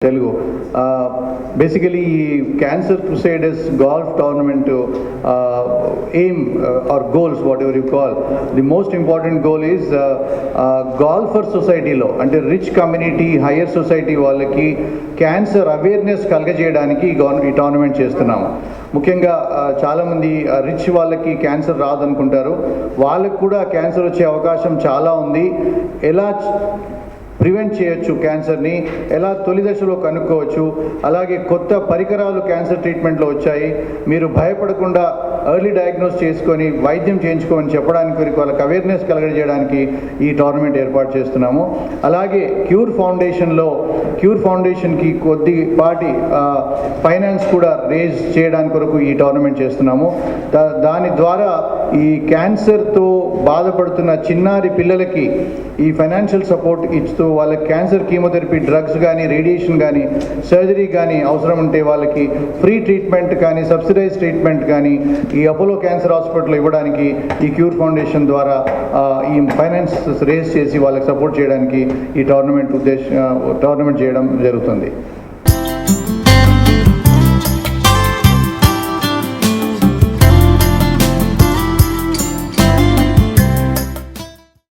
Telugu. Basically, Cancer Crusaders golf tournament aim or goals, whatever you call. The most important goal is golfer society lo, ante rich community, higher society వాళ్ళకి cancer awareness కలగజేయడానికి ఈ tournament చేస్తున్నాము. ముఖ్యంగా చాలామంది rich వాళ్ళకి cancer రాదనుకుంటారు. వాళ్ళకి కూడా cancer వచ్చే అవకాశం చాలా ఉంది. ఎలా ప్రివెంట్ చేయొచ్చు, క్యాన్సర్ని ఎలా తొలి దశలో కనుక్కోవచ్చు, అలాగే కొత్త పరికరాలు క్యాన్సర్ ట్రీట్మెంట్లో వచ్చాయి, మీరు భయపడకుండా ఎర్లీ డయాగ్నోస్ చేసుకొని వైద్యం చేయించుకోమని చెప్పడానికి వాళ్ళకి అవేర్నెస్ కలగజేయడానికి ఈ టోర్నమెంట్ ఏర్పాటు చేస్తున్నాము. అలాగే క్యూర్ ఫౌండేషన్కి కొద్దిపాటి ఫైనాన్స్ కూడా రేజ్ చేయడానికి కొరకు ఈ టోర్నమెంట్ చేస్తున్నాము. దాని ద్వారా ఈ క్యాన్సర్తో బాధపడుతున్న చిన్నారి పిల్లలకి ఈ ఫైనాన్షియల్ సపోర్ట్ ఇస్తూ వాళ్ళకి క్యాన్సర్ కీమోథెరపీ డ్రగ్స్ కానీ, రేడియేషన్ కానీ, సర్జరీ కానీ అవసరం ఉంటే వాళ్ళకి ఫ్రీ ట్రీట్మెంట్ కానీ, సబ్సిడైజ్ ట్రీట్మెంట్ కానీ ఈ అపోలో క్యాన్సర్ హాస్పిటల్ ఇవ్వడానికి ఈ క్యూర్ ఫౌండేషన్ ద్వారా ఈ ఫైనాన్స్ రేజ్ చేసి వాళ్ళకి సపోర్ట్ చేయడానికి ఈ టోర్నమెంట్ చేయడం జరుగుతుంది.